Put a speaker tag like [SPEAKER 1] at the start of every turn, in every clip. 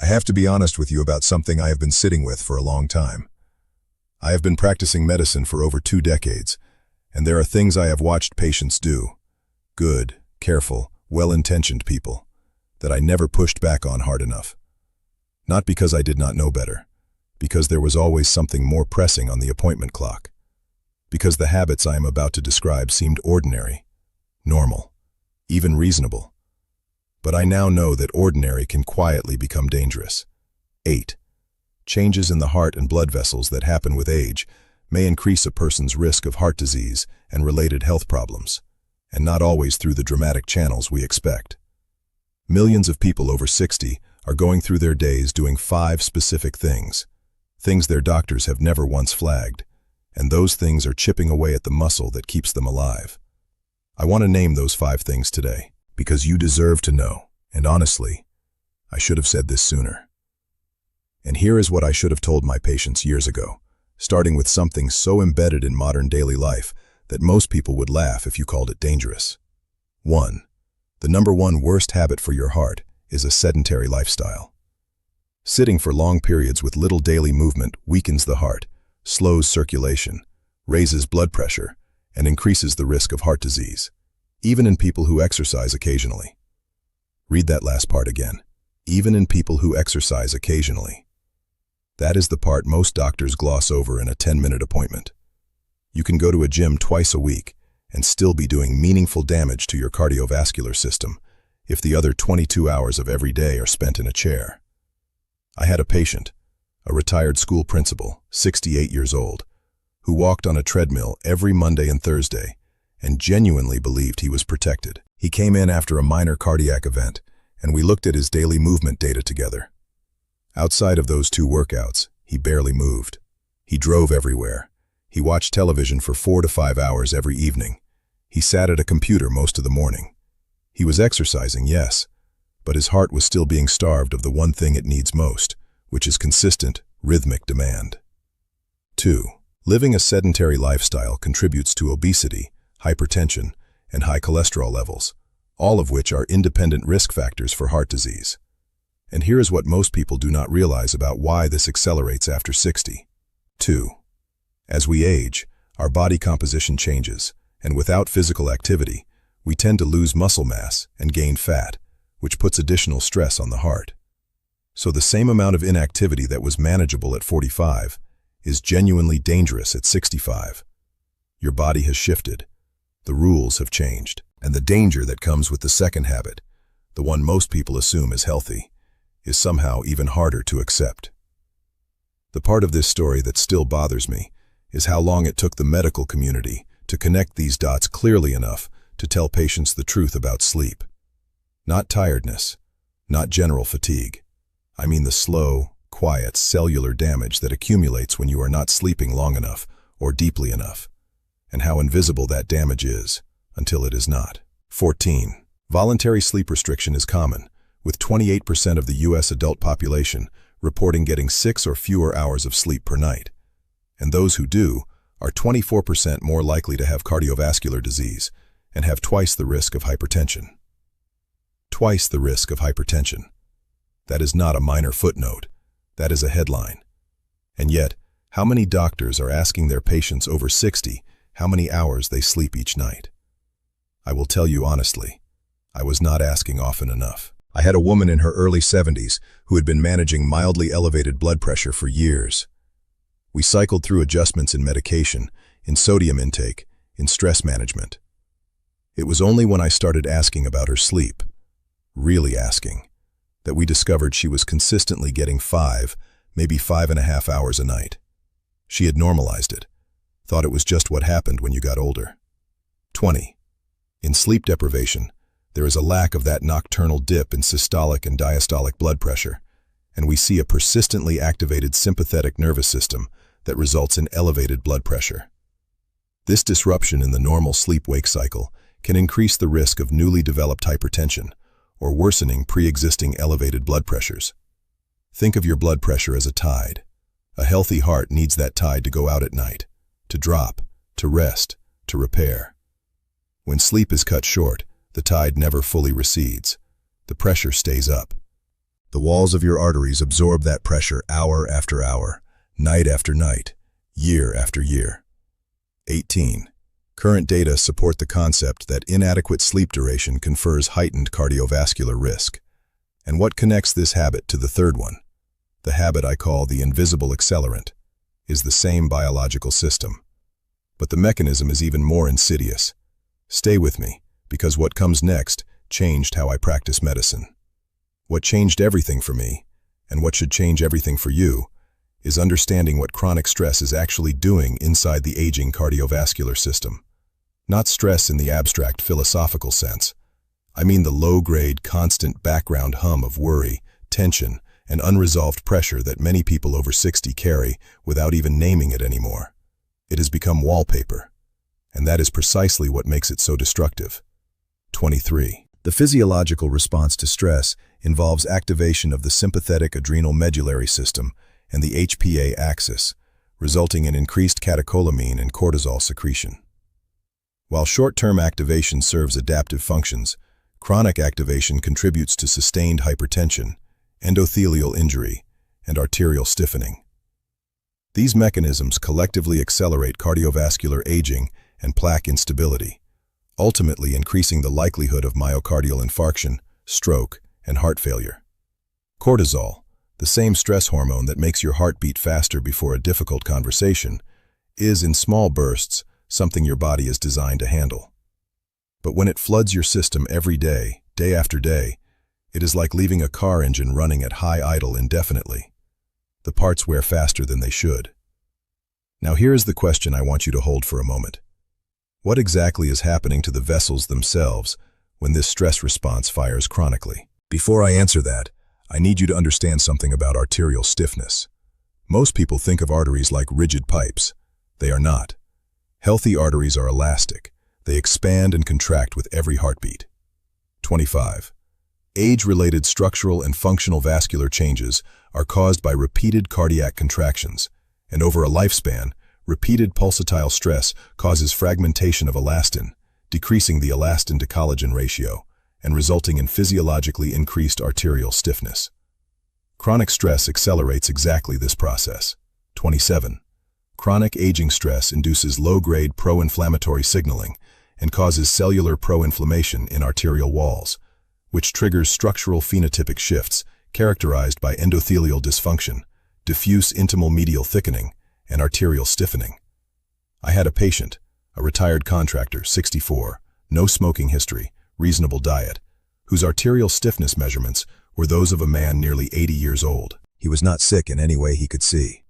[SPEAKER 1] have to be honest with you about something I have been sitting with for a long time. I have been practicing medicine for over 2 decades, and there are things I have watched patients do, good, careful, well-intentioned people, that I never pushed back on hard enough. Not because I did not know better, because there was always something more pressing on the appointment clock. Because the habits I am about to describe seemed ordinary, normal, even reasonable. But I now know that ordinary can quietly become dangerous. 8. Changes in the heart and blood vessels that happen with age may increase a person's risk of heart disease and related health problems, and not always through the dramatic channels we expect. Millions of people over 60 are going through their days doing 5 specific things their doctors have never once flagged, and those things are chipping away at the muscle that keeps them alive. I want to name those 5 things today, because you deserve to know, and honestly, I should have said this sooner. And here is what I should have told my patients years ago, starting with something so embedded in modern daily life that most people would laugh if you called it dangerous. 1. The number 1 worst habit for your heart is a sedentary lifestyle. Sitting for long periods with little daily movement weakens the heart, slows circulation, raises blood pressure, and increases the risk of heart disease, even in people who exercise occasionally. Read that last part again. Even in people who exercise occasionally. That is the part most doctors gloss over in a 10-minute appointment. You can go to a gym twice a week and still be doing meaningful damage to your cardiovascular system if the other 22 hours of every day are spent in a chair. I had a patient, a retired school principal, 68 years old, who walked on a treadmill every Monday and Thursday and genuinely believed he was protected. He came in after a minor cardiac event, and we looked at his daily movement data together. Outside of those 2 workouts, he barely moved. He drove everywhere. He watched television for 4 to 5 hours every evening. He sat at a computer most of the morning. He was exercising, yes, but his heart was still being starved of the one thing it needs most, which is consistent, rhythmic demand. 2. Living a sedentary lifestyle contributes to obesity, hypertension, and high cholesterol levels, all of which are independent risk factors for heart disease. And here is what most people do not realize about why this accelerates after 60. 2. As we age, our body composition changes, and without physical activity, we tend to lose muscle mass and gain fat, which puts additional stress on the heart. So the same amount of inactivity that was manageable at 45 is genuinely dangerous at 65. Your body has shifted. The rules have changed. And the danger that comes with the second habit, the one most people assume is healthy, is somehow even harder to accept. The part of this story that still bothers me is how long it took the medical community to connect these dots clearly enough to tell patients the truth about sleep. Not tiredness, not general fatigue. I mean the slow, quiet, cellular damage that accumulates when you are not sleeping long enough or deeply enough, and how invisible that damage is until it is not. 14. Voluntary sleep restriction is common, with 28% of the U.S. adult population reporting getting 6 or fewer hours of sleep per night. And those who do are 24% more likely to have cardiovascular disease and have twice the risk of hypertension. Twice the risk of hypertension. That is not a minor footnote. That is a headline. And yet, how many doctors are asking their patients over 60 how many hours they sleep each night? I will tell you honestly, I was not asking often enough. I had a woman in her early 70s who had been managing mildly elevated blood pressure for years. We cycled through adjustments in medication, in sodium intake, in stress management. It was only when I started asking about her sleep, really asking, that we discovered she was consistently getting 5, maybe 5.5 hours a night. She had normalized it, thought it was just what happened when you got older. 20. In sleep deprivation, there is a lack of that nocturnal dip in systolic and diastolic blood pressure, and we see a persistently activated sympathetic nervous system that results in elevated blood pressure. This disruption in the normal sleep-wake cycle can increase the risk of newly developed hypertension or worsening pre-existing elevated blood pressures. Think of your blood pressure as a tide. A healthy heart needs that tide to go out at night, to drop, to rest, to repair. When sleep is cut short, the tide never fully recedes. The pressure stays up. The walls of your arteries absorb that pressure hour after hour, night after night, year after year. 18. Current data support the concept that inadequate sleep duration confers heightened cardiovascular risk. And what connects this habit to the third one, the habit I call the invisible accelerant, is the same biological system. But the mechanism is even more insidious. Stay with me, because what comes next changed how I practice medicine. What changed everything for me, and what should change everything for you, is understanding what chronic stress is actually doing inside the aging cardiovascular system. Not stress in the abstract philosophical sense. I mean the low-grade, constant background hum of worry, tension, and unresolved pressure that many people over 60 carry without even naming it anymore. It has become wallpaper, and that is precisely what makes it so destructive. 23. The physiological response to stress involves activation of the sympathetic adrenal medullary system and the HPA axis, resulting in increased catecholamine and cortisol secretion. While short-term activation serves adaptive functions, chronic activation contributes to sustained hypertension, endothelial injury, and arterial stiffening. These mechanisms collectively accelerate cardiovascular aging and plaque instability, ultimately increasing the likelihood of myocardial infarction, stroke, and heart failure. Cortisol, the same stress hormone that makes your heart beat faster before a difficult conversation, is, in small bursts, something your body is designed to handle. But when it floods your system every day, day after day, it is like leaving a car engine running at high idle indefinitely. The parts wear faster than they should. Now here is the question I want you to hold for a moment. What exactly is happening to the vessels themselves when this stress response fires chronically? Before I answer that, I need you to understand something about arterial stiffness. Most people think of arteries like rigid pipes. They are not. Healthy arteries are elastic. They expand and contract with every heartbeat. 25. Age-related structural and functional vascular changes are caused by repeated cardiac contractions, and over a lifespan, repeated pulsatile stress causes fragmentation of elastin, decreasing the elastin to collagen ratio, and resulting in physiologically increased arterial stiffness. Chronic stress accelerates exactly this process. 27. Chronic aging stress induces low-grade pro-inflammatory signaling and causes cellular pro-inflammation in arterial walls, which triggers structural phenotypic shifts characterized by endothelial dysfunction, diffuse intimal medial thickening, and arterial stiffening. I had a patient, a retired contractor, 64, no smoking history, reasonable diet, whose arterial stiffness measurements were those of a man nearly 80 years old. He was not sick in any way he could see,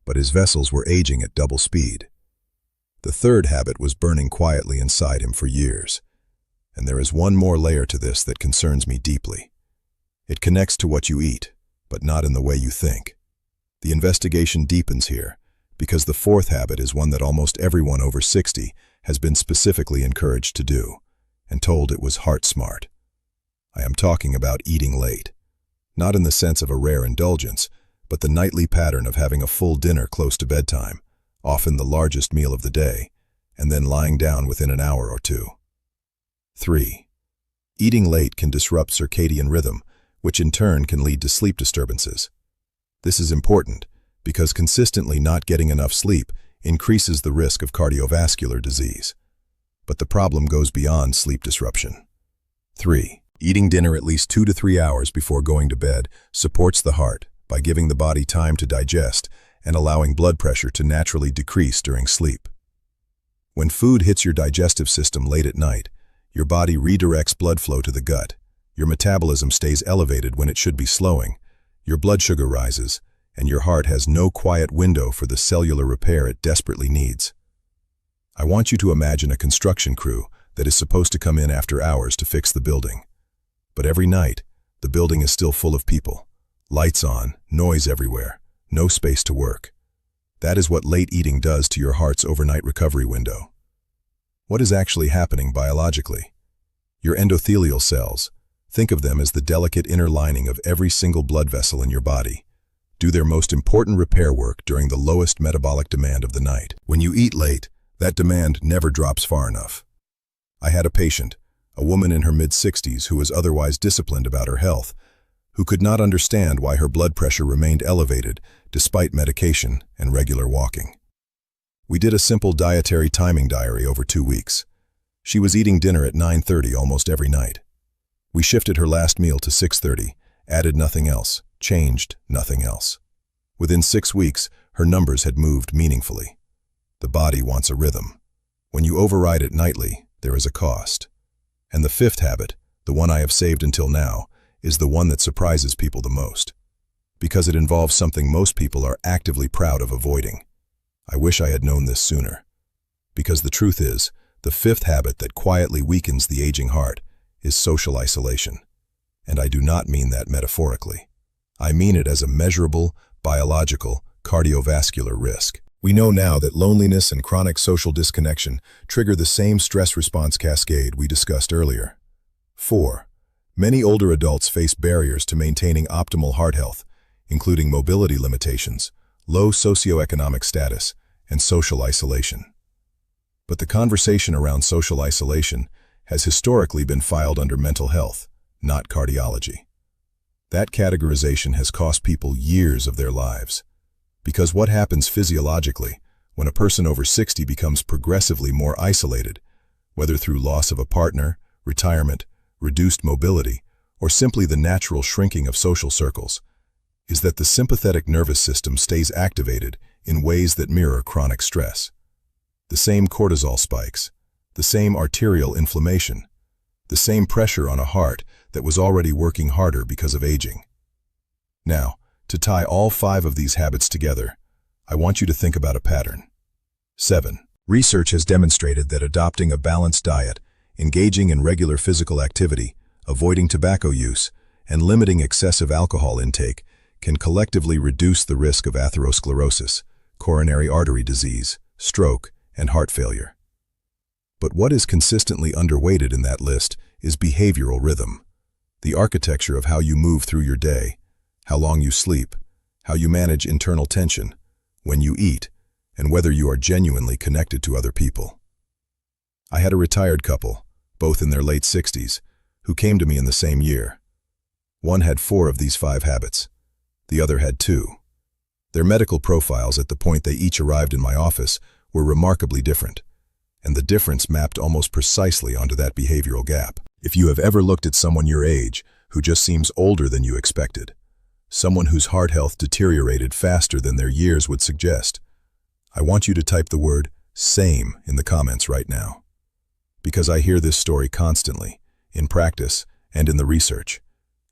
[SPEAKER 1] but his vessels were aging at double speed. The third habit was burning quietly inside him for years. And there is one more layer to this that concerns me deeply. It connects to what you eat, but not in the way you think. The investigation deepens here, because the fourth habit is one that almost everyone over 60 has been specifically encouraged to do, and told it was heart smart. I am talking about eating late. Not in the sense of a rare indulgence, but the nightly pattern of having a full dinner close to bedtime, often the largest meal of the day, and then lying down within an hour or two. 3. Eating late can disrupt circadian rhythm, which in turn can lead to sleep disturbances. This is important because consistently not getting enough sleep increases the risk of cardiovascular disease. But the problem goes beyond sleep disruption. 3. Eating dinner at least 2 to 3 hours before going to bed supports the heart by giving the body time to digest and allowing blood pressure to naturally decrease during sleep. When food hits your digestive system late at night, your body redirects blood flow to the gut. Your metabolism stays elevated when it should be slowing. Your blood sugar rises, and your heart has no quiet window for the cellular repair it desperately needs. I want you to imagine a construction crew that is supposed to come in after hours to fix the building. But every night, the building is still full of people. Lights on, noise everywhere, no space to work. That is what late eating does to your heart's overnight recovery window. What is actually happening biologically? Your endothelial cells, think of them as the delicate inner lining of every single blood vessel in your body, do their most important repair work during the lowest metabolic demand of the night. When you eat late, that demand never drops far enough. I had a patient, a woman in her mid-60s who was otherwise disciplined about her health, who could not understand why her blood pressure remained elevated despite medication and regular walking. We did a simple dietary timing diary over 2 weeks. She was eating dinner at 9:30 almost every night. We shifted her last meal to 6:30, added nothing else, changed nothing else. Within 6 weeks, her numbers had moved meaningfully. The body wants a rhythm. When you override it nightly, there is a cost. And the fifth habit, the one I have saved until now, is the one that surprises people the most. Because it involves something most people are actively proud of avoiding. I wish I had known this sooner. Because the truth is, the fifth habit that quietly weakens the aging heart is social isolation. And I do not mean that metaphorically. I mean it as a measurable, biological, cardiovascular risk. We know now that loneliness and chronic social disconnection trigger the same stress response cascade we discussed earlier. 4. Many older adults face barriers to maintaining optimal heart health, including mobility limitations, low socioeconomic status, and social isolation. But the conversation around social isolation has historically been filed under mental health, not cardiology. That categorization has cost people years of their lives. Because what happens physiologically when a person over 60 becomes progressively more isolated, whether through loss of a partner, retirement, reduced mobility, or simply the natural shrinking of social circles, is that the sympathetic nervous system stays activated in ways that mirror chronic stress. The same cortisol spikes, the same arterial inflammation, the same pressure on a heart that was already working harder because of aging. Now, to tie all 5 of these habits together, I want you to think about a pattern. 7. Research has demonstrated that adopting a balanced diet, engaging in regular physical activity, avoiding tobacco use, and limiting excessive alcohol intake can collectively reduce the risk of atherosclerosis, coronary artery disease, stroke, and heart failure. But what is consistently underweighted in that list is behavioral rhythm, the architecture of how you move through your day, how long you sleep, how you manage internal tension, when you eat, and whether you are genuinely connected to other people. I had a retired couple, both in their late 60s, who came to me in the same year. One had 4 of these 5 habits. The other had 2. Their medical profiles at the point they each arrived in my office were remarkably different, and the difference mapped almost precisely onto that behavioral gap. If you have ever looked at someone your age who just seems older than you expected, someone whose heart health deteriorated faster than their years would suggest, I want you to type the word "same" in the comments right now. Because I hear this story constantly, in practice and in the research,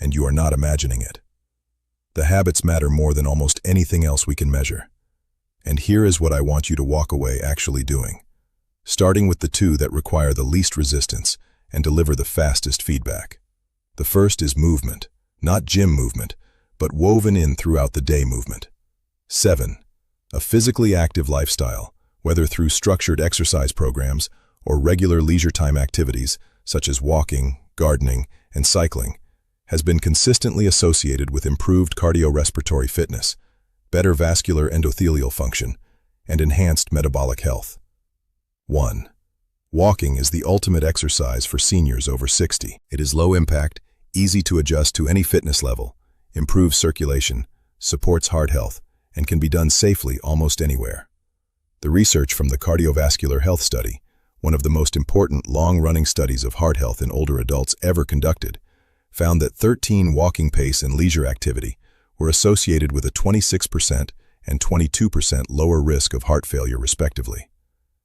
[SPEAKER 1] and you are not imagining it. The habits matter more than almost anything else we can measure. And here is what I want you to walk away actually doing, starting with the 2 that require the least resistance and deliver the fastest feedback. The first is movement, not gym movement, but woven in throughout the day movement. 7. A physically active lifestyle, whether through structured exercise programs or regular leisure time activities such as walking, gardening, and cycling, has been consistently associated with improved cardiorespiratory fitness, better vascular endothelial function, and enhanced metabolic health. 1. Walking is the ultimate exercise for seniors over 60. It is low impact, easy to adjust to any fitness level, improves circulation, supports heart health, and can be done safely almost anywhere. The research from the Cardiovascular Health Study, one of the most important long-running studies of heart health in older adults ever conducted, found that 13 walking pace and leisure activity were associated with a 26% and 22% lower risk of heart failure respectively.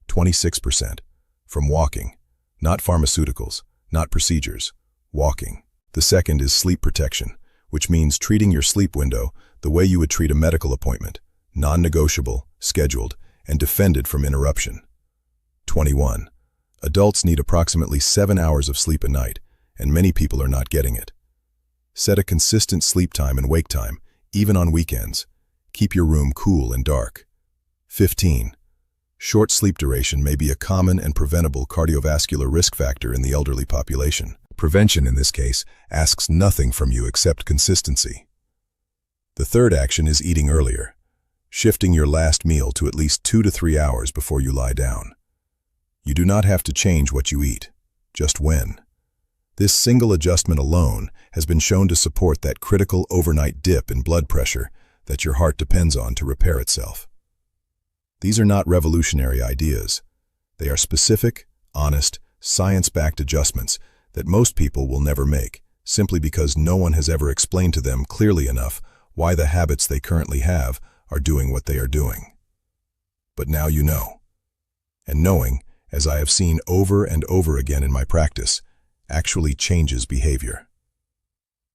[SPEAKER 1] 26% from walking, not pharmaceuticals, not procedures, walking. The second is sleep protection, which means treating your sleep window the way you would treat a medical appointment, non-negotiable, scheduled, and defended from interruption. 21. Adults need approximately 7 hours of sleep a night, and many people are not getting it. Set a consistent sleep time and wake time, even on weekends. Keep your room cool and dark. 15. Short sleep duration may be a common and preventable cardiovascular risk factor in the elderly population. Prevention, in this case, asks nothing from you except consistency. The third action is eating earlier, shifting your last meal to at least 2 to 3 hours before you lie down. You do not have to change what you eat, just when. This single adjustment alone has been shown to support that critical overnight dip in blood pressure that your heart depends on to repair itself. These are not revolutionary ideas. They are specific, honest, science-backed adjustments that most people will never make, simply because no one has ever explained to them clearly enough why the habits they currently have are doing what they are doing. But now you know. And knowing, as I have seen over and over again in my practice, actually changes behavior.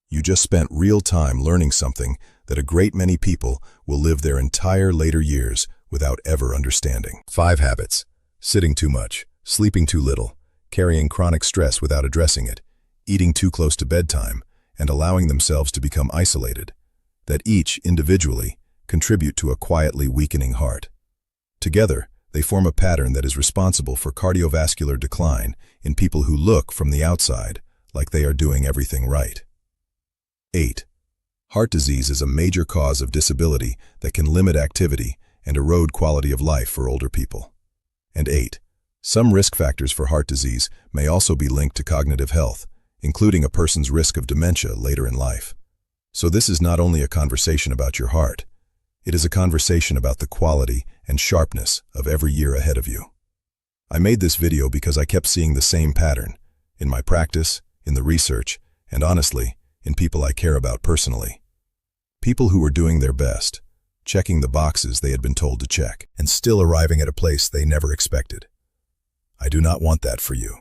[SPEAKER 1] You just spent real time learning something that a great many people will live their entire later years without ever understanding. 5 habits: sitting too much, sleeping too little, carrying chronic stress without addressing it, eating too close to bedtime, and allowing themselves to become isolated, that each, individually, contribute to a quietly weakening heart. Together, they form a pattern that is responsible for cardiovascular decline in people who look from the outside like they are doing everything right. 8. Heart disease is a major cause of disability that can limit activity and erode quality of life for older people. And 8. Some risk factors for heart disease may also be linked to cognitive health, including a person's risk of dementia later in life. So this is not only a conversation about your heart, it is a conversation about the quality and sharpness of every year ahead of you. I made this video because I kept seeing the same pattern in my practice, in the research, and honestly, in people I care about personally. People who were doing their best, checking the boxes they had been told to check, and still arriving at a place they never expected. I do not want that for you.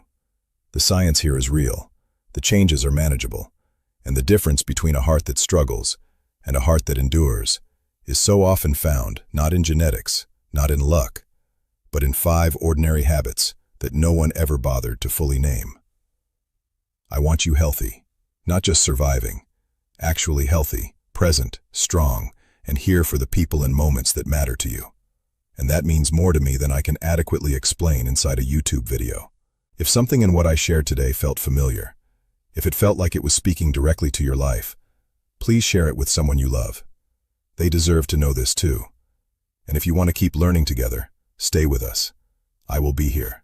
[SPEAKER 1] The science here is real, the changes are manageable, and the difference between a heart that struggles and a heart that endures is so often found not in genetics, not in luck, but in 5 ordinary habits that no one ever bothered to fully name. I want you healthy, not just surviving, actually healthy, present, strong, and here for the people and moments that matter to you. And that means more to me than I can adequately explain inside a YouTube video. If something in what I shared today felt familiar, if it felt like it was speaking directly to your life, please share it with someone you love. They deserve to know this too. And if you want to keep learning together, stay with us. I will be here.